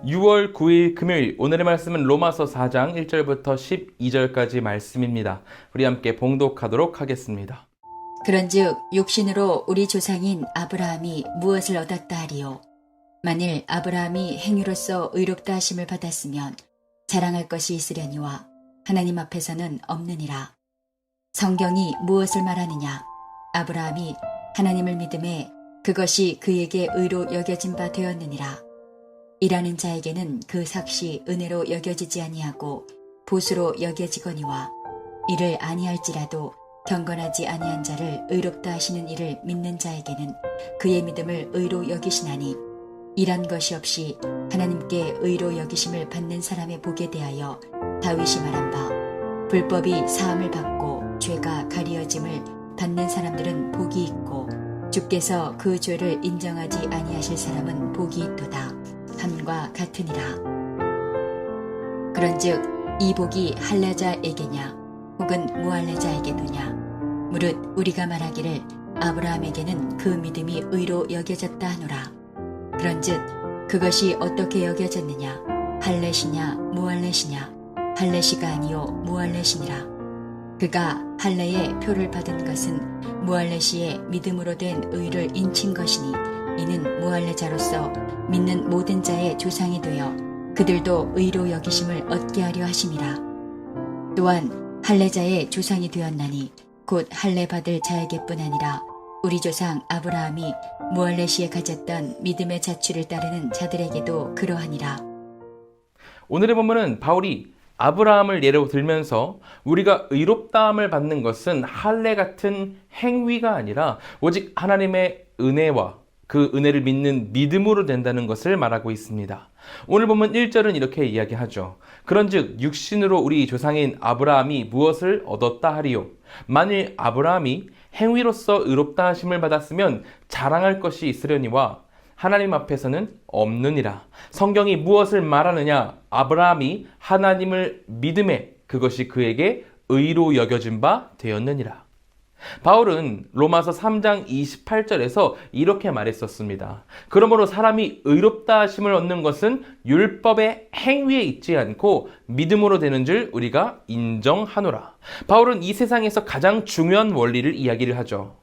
6월 9일 금요일 오늘의 말씀은 로마서 4장 1절부터 12절까지 말씀입니다. 우리 함께 봉독하도록 하겠습니다. 그런즉 육신으로 우리 조상인 아브라함이 무엇을 얻었다 하리요? 만일 아브라함이 행위로서 의롭다 하심을 받았으면 자랑할 것이 있으려니와 하나님 앞에서는 없느니라. 성경이 무엇을 말하느냐? 아브라함이 하나님을 믿음에 그것이 그에게 의로 여겨진 바 되었느니라. 일하는 자에게는 그 삭시 은혜로 여겨지지 아니하고 보수로 여겨지거니와 이를 아니할지라도 경건하지 아니한 자를 의롭다 하시는 이를 믿는 자에게는 그의 믿음을 의로 여기시나니 일한 것이 없이 하나님께 의로 여기심을 받는 사람의 복에 대하여 다윗이 말한 바 불법이 사함을 받고 죄가 가리어짐을 받는 사람들은 복이 있고 주께서 그 죄를 인정하지 아니하실 사람은 복이 있도다 함과 같으니라. 그런즉 이 복이 할례자에게냐 혹은 무할례자에게도냐 무릇 우리가 말하기를 아브라함에게는 그 믿음이 의로 여겨졌다 하노라. 그런즉 그것이 어떻게 여겨졌느냐 할례시냐 무할례시냐 할례시가 아니요 무할례시니라. 그가 할례의 표를 받은 것은 무할례시의 믿음으로 된 의를 인친 것이니 이는 무할례자로서 믿는 모든 자의 조상이 되어 그들도 의로 여기심을 얻게 하려 하심이라. 또한 할례자의 조상이 되었나니 곧 할례 받을 자에게뿐 아니라 우리 조상 아브라함이 무할례시에 가졌던 믿음의 자취를 따르는 자들에게도 그러하니라. 오늘의 본문은 바울이 아브라함을 예로 들면서 우리가 의롭다함을 받는 것은 할례 같은 행위가 아니라 오직 하나님의 은혜와 그 은혜를 믿는 믿음으로 된다는 것을 말하고 있습니다. 오늘 보면 1절은 이렇게 이야기하죠. 그런즉 육신으로 우리 조상인 아브라함이 무엇을 얻었다 하리요? 만일 아브라함이 행위로서 의롭다 하심을 받았으면 자랑할 것이 있으려니와 하나님 앞에서는 없느니라. 성경이 무엇을 말하느냐? 아브라함이 하나님을 믿음에 그것이 그에게 의로 여겨진 바 되었느니라. 바울은 로마서 3장 28절에서 이렇게 말했었습니다. 그러므로 사람이 의롭다 하심을 얻는 것은 율법의 행위에 있지 않고 믿음으로 되는 줄 우리가 인정하노라. 바울은 이 세상에서 가장 중요한 원리를 이야기를 하죠.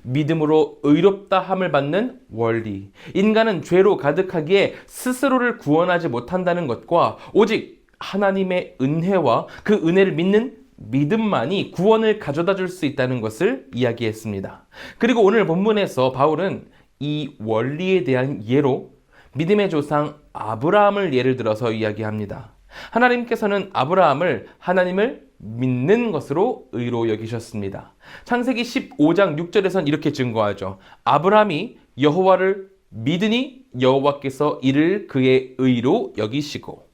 믿음으로 의롭다 함을 받는 원리. 인간은 죄로 가득하기에 스스로를 구원하지 못한다는 것과 오직 하나님의 은혜와 그 은혜를 믿는 믿음만이 구원을 가져다 줄 수 있다는 것을 이야기했습니다. 그리고 오늘 본문에서 바울은 이 원리에 대한 예로 믿음의 조상 아브라함을 예를 들어서 이야기합니다. 하나님께서는 아브라함을 하나님을 믿는 것으로 의로 여기셨습니다. 창세기 15장 6절에선 이렇게 증거하죠. 아브라함이 여호와를 믿으니 여호와께서 이를 그의 의로 여기시고.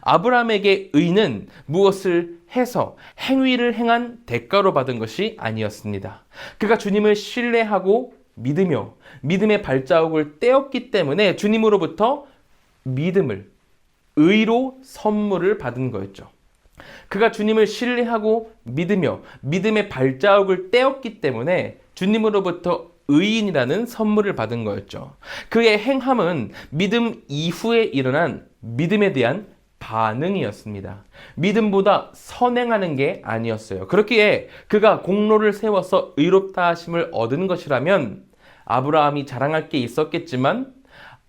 아브라함에게 의는 무엇을 해서 행위를 행한 대가로 받은 것이 아니었습니다. 그가 주님을 신뢰하고 믿으며 믿음의 발자국을 떼었기 때문에 주님으로부터 믿음을 의로 선물을 받은 거였죠. 그가 주님을 신뢰하고 믿으며 믿음의 발자국을 떼었기 때문에 주님으로부터 의인이라는 선물을 받은 거였죠. 그의 행함은 믿음 이후에 일어난 믿음에 대한 반응이었습니다. 믿음보다 선행하는 게 아니었어요. 그렇기에 그가 공로를 세워서 의롭다 하심을 얻은 것이라면 아브라함이 자랑할 게 있었겠지만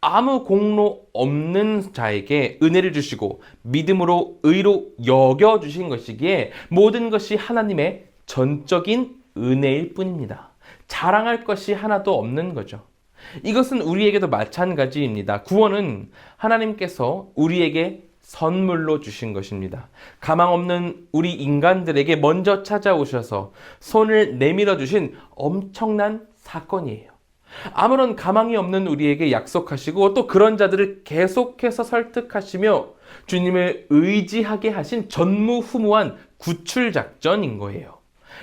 아무 공로 없는 자에게 은혜를 주시고 믿음으로 의로 여겨주신 것이기에 모든 것이 하나님의 전적인 은혜일 뿐입니다. 자랑할 것이 하나도 없는 거죠. 이것은 우리에게도 마찬가지입니다. 구원은 하나님께서 우리에게 선물로 주신 것입니다. 가망 없는 우리 인간들에게 먼저 찾아오셔서 손을 내밀어 주신 엄청난 사건이에요. 아무런 가망이 없는 우리에게 약속하시고 또 그런 자들을 계속해서 설득하시며 주님을 의지하게 하신 전무후무한 구출 작전인 거예요.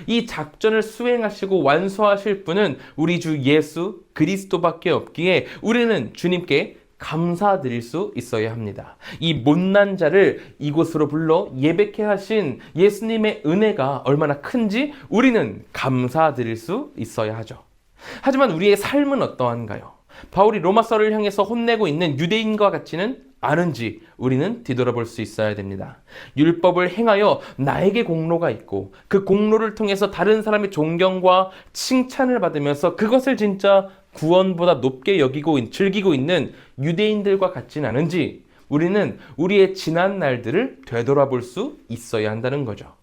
이 작전을 수행하시고 완수하실 분은 우리 주 예수 그리스도밖에 없기에 우리는 주님께 감사드릴 수 있어야 합니다. 이 못난 자를 이곳으로 불러 예배케 하신 예수님의 은혜가 얼마나 큰지 우리는 감사드릴 수 있어야 하죠. 하지만 우리의 삶은 어떠한가요? 바울이 로마서를 향해서 혼내고 있는 유대인과 같지는 않은지 우리는 뒤돌아볼 수 있어야 됩니다. 율법을 행하여 나에게 공로가 있고 그 공로를 통해서 다른 사람의 존경과 칭찬을 받으면서 그것을 진짜 구원보다 높게 여기고 즐기고 있는 유대인들과 같지는 않은지 우리는 우리의 지난 날들을 되돌아볼 수 있어야 한다는 거죠.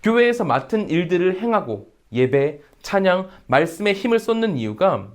교회에서 맡은 일들을 행하고 예배, 찬양, 말씀에 힘을 쏟는 이유가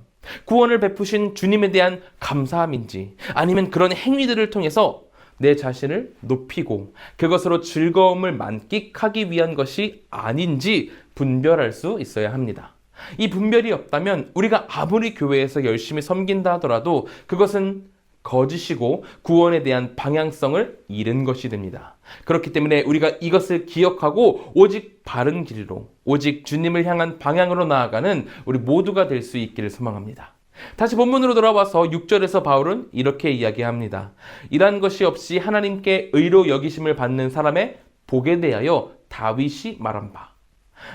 구원을 베푸신 주님에 대한 감사함인지 아니면 그런 행위들을 통해서 내 자신을 높이고 그것으로 즐거움을 만끽하기 위한 것이 아닌지 분별할 수 있어야 합니다. 이 분별이 없다면 우리가 아무리 교회에서 열심히 섬긴다 하더라도 그것은 거짓이고 구원에 대한 방향성을 잃은 것이 됩니다. 그렇기 때문에 우리가 이것을 기억하고 오직 바른 길로, 오직 주님을 향한 방향으로 나아가는 우리 모두가 될 수 있기를 소망합니다. 다시 본문으로 돌아와서 6절에서 바울은 이렇게 이야기합니다. 이러한 것이 없이 하나님께 의로 여기심을 받는 사람의 복에 대하여 다윗이 말한 바.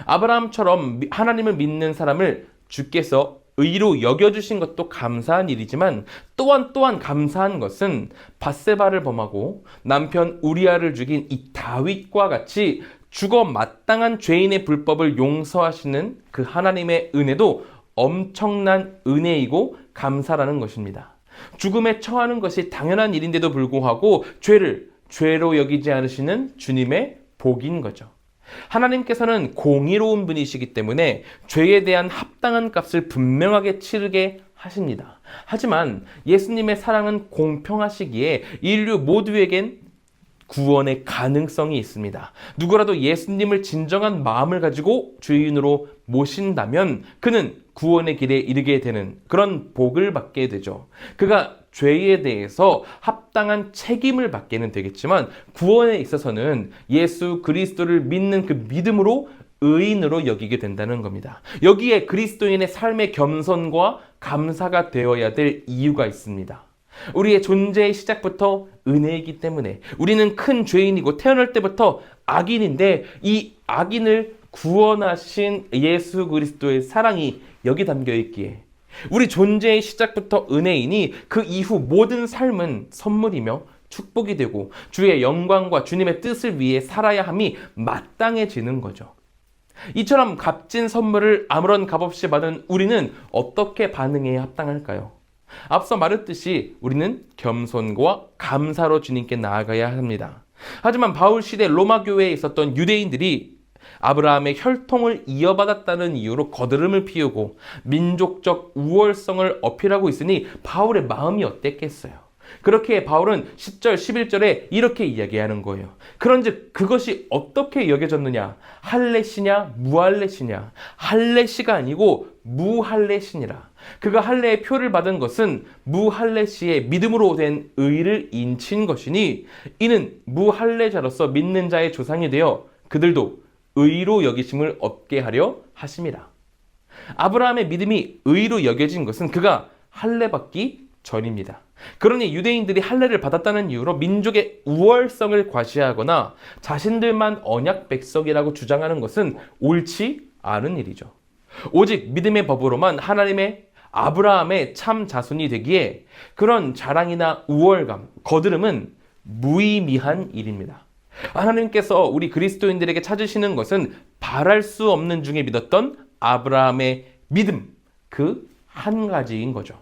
아브라함처럼 하나님을 믿는 사람을 주께서 의로 여겨주신 것도 감사한 일이지만 또한 감사한 것은 밧세바를 범하고 남편 우리아를 죽인 이 다윗과 같이 죽어 마땅한 죄인의 불법을 용서하시는 그 하나님의 은혜도 엄청난 은혜이고 감사라는 것입니다. 죽음에 처하는 것이 당연한 일인데도 불구하고 죄를 죄로 여기지 않으시는 주님의 복인 거죠. 하나님께서는 공의로운 분이시기 때문에 죄에 대한 합당한 값을 분명하게 치르게 하십니다. 하지만 예수님의 사랑은 공평하시기에 인류 모두에겐 구원의 가능성이 있습니다. 누구라도 예수님을 진정한 마음을 가지고 주인으로 모신다면 그는 구원의 길에 이르게 되는 그런 복을 받게 되죠. 그가 죄에 대해서 합당한 책임을 받게는 되겠지만 구원에 있어서는 예수 그리스도를 믿는 그 믿음으로 의인으로 여기게 된다는 겁니다. 여기에 그리스도인의 삶의 겸손과 감사가 되어야 될 이유가 있습니다. 우리의 존재의 시작부터 은혜이기 때문에 우리는 큰 죄인이고 태어날 때부터 악인인데 이 악인을 구원하신 예수 그리스도의 사랑이 여기 담겨 있기에 우리 존재의 시작부터 은혜이니 그 이후 모든 삶은 선물이며 축복이 되고 주의 영광과 주님의 뜻을 위해 살아야 함이 마땅해지는 거죠. 이처럼 값진 선물을 아무런 값없이 받은 우리는 어떻게 반응해야 합당할까요? 앞서 말했듯이 우리는 겸손과 감사로 주님께 나아가야 합니다. 하지만 바울 시대 로마 교회에 있었던 유대인들이 아브라함의 혈통을 이어받았다는 이유로 거드름을 피우고 민족적 우월성을 어필하고 있으니 바울의 마음이 어땠겠어요? 그렇게 바울은 10절, 11절에 이렇게 이야기하는 거예요. 그런즉 그것이 어떻게 여겨졌느냐? 할례시냐 무할례시냐? 할례시가 아니고 무할례시니라. 그가 할례의 표를 받은 것은 무할례시의 믿음으로 된 의를 인친 것이니 이는 무할례자로서 믿는 자의 조상이 되어 그들도 의로 여기심을 얻게 하려 하심이라. 아브라함의 믿음이 의로 여겨진 것은 그가 할례 받기 전입니다. 그러니 유대인들이 할례를 받았다는 이유로 민족의 우월성을 과시하거나 자신들만 언약 백성이라고 주장하는 것은 옳지 않은 일이죠. 오직 믿음의 법으로만 하나님의 아브라함의 참 자손이 되기에 그런 자랑이나 우월감, 거드름은 무의미한 일입니다. 하나님께서 우리 그리스도인들에게 찾으시는 것은 바랄 수 없는 중에 믿었던 아브라함의 믿음, 그 한 가지인 거죠.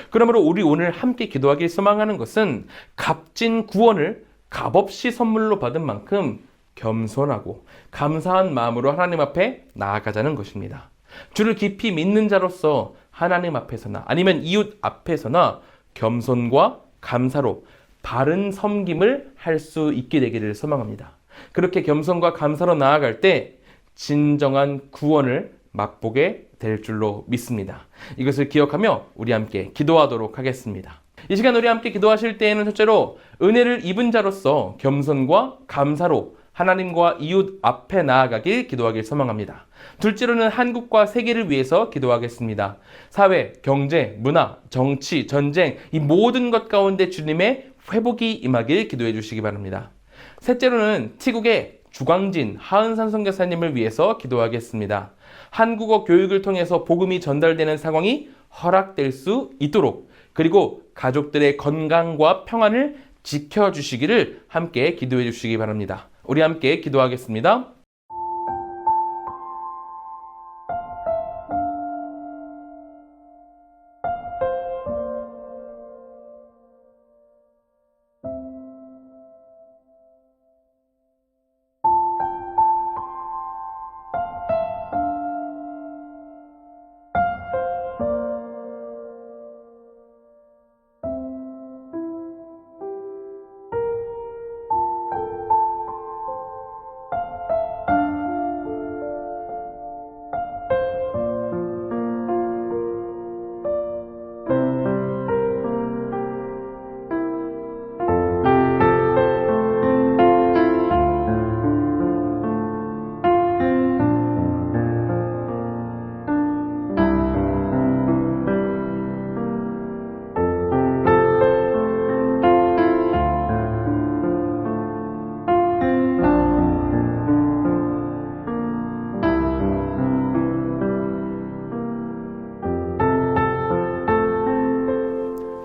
그러므로 우리 오늘 함께 기도하길 소망하는 것은 값진 구원을 값없이 선물로 받은 만큼 겸손하고 감사한 마음으로 하나님 앞에 나아가자는 것입니다. 주를 깊이 믿는 자로서 하나님 앞에서나 아니면 이웃 앞에서나 겸손과 감사로 바른 섬김을 할 수 있게 되기를 소망합니다. 그렇게 겸손과 감사로 나아갈 때 진정한 구원을 맛보게 될 줄로 믿습니다. 이것을 기억하며 우리 함께 기도하도록 하겠습니다. 이 시간 우리 함께 기도하실 때에는 첫째로 은혜를 입은 자로서 겸손과 감사로 하나님과 이웃 앞에 나아가길 기도하길 소망합니다. 둘째로는 한국과 세계를 위해서 기도하겠습니다. 사회, 경제, 문화, 정치, 전쟁 이 모든 것 가운데 주님의 회복이 임하길 기도해 주시기 바랍니다. 셋째로는 티국의 주광진 하은산 선교사님을 위해서 기도하겠습니다. 한국어 교육을 통해서 복음이 전달되는 상황이 허락될 수 있도록 그리고 가족들의 건강과 평안을 지켜주시기를 함께 기도해 주시기 바랍니다. 우리 함께 기도하겠습니다.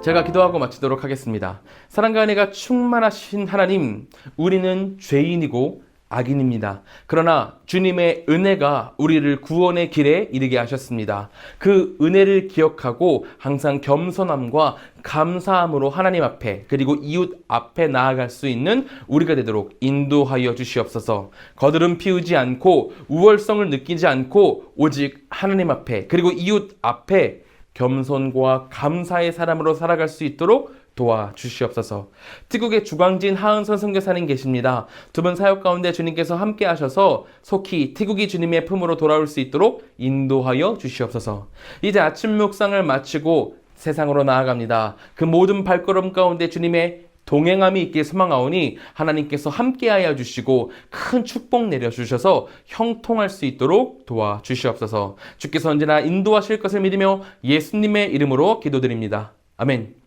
제가 기도하고 마치도록 하겠습니다. 사랑과 은혜가 충만하신 하나님, 우리는 죄인이고 악인입니다. 그러나 주님의 은혜가 우리를 구원의 길에 이르게 하셨습니다. 그 은혜를 기억하고 항상 겸손함과 감사함으로 하나님 앞에 그리고 이웃 앞에 나아갈 수 있는 우리가 되도록 인도하여 주시옵소서. 거드름 피우지 않고 우월성을 느끼지 않고 오직 하나님 앞에 그리고 이웃 앞에 겸손과 감사의 사람으로 살아갈 수 있도록 도와주시옵소서. 태국의 주광진 하은선 선교사님 계십니다. 두 분 사역 가운데 주님께서 함께 하셔서 속히 태국이 주님의 품으로 돌아올 수 있도록 인도하여 주시옵소서. 이제 아침 묵상을 마치고 세상으로 나아갑니다. 그 모든 발걸음 가운데 주님의 동행함이 있길 소망하오니 하나님께서 함께하여 주시고 큰 축복 내려주셔서 형통할 수 있도록 도와주시옵소서. 주께서 언제나 인도하실 것을 믿으며 예수님의 이름으로 기도드립니다. 아멘.